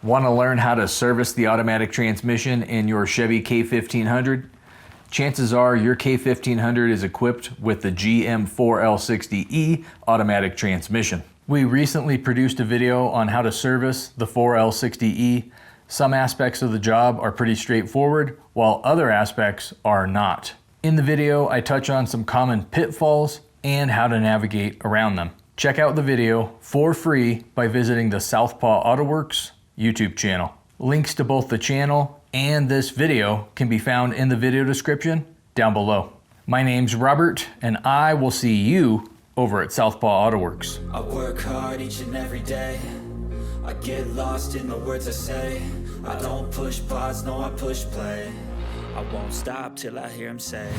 Want to learn how to service the automatic transmission in your Chevy K1500? Chances are your K1500 is equipped with the GM4L60E automatic transmission. We recently produced a video on how to service the 4L60E. Some aspects of the job are pretty straightforward, while other aspects are not. In the video, I touch on some common pitfalls and how to navigate around them. Check out the video for free by visiting the Southpaw Autoworks YouTube channel. Links to both the channel and this video can be found in the video description down below. My name's Robert, and I will see you over at Southpaw Autoworks. I work hard each and every day. I get lost in the words I say. I don't push pause, no, I push play. I won't stop till I hear him say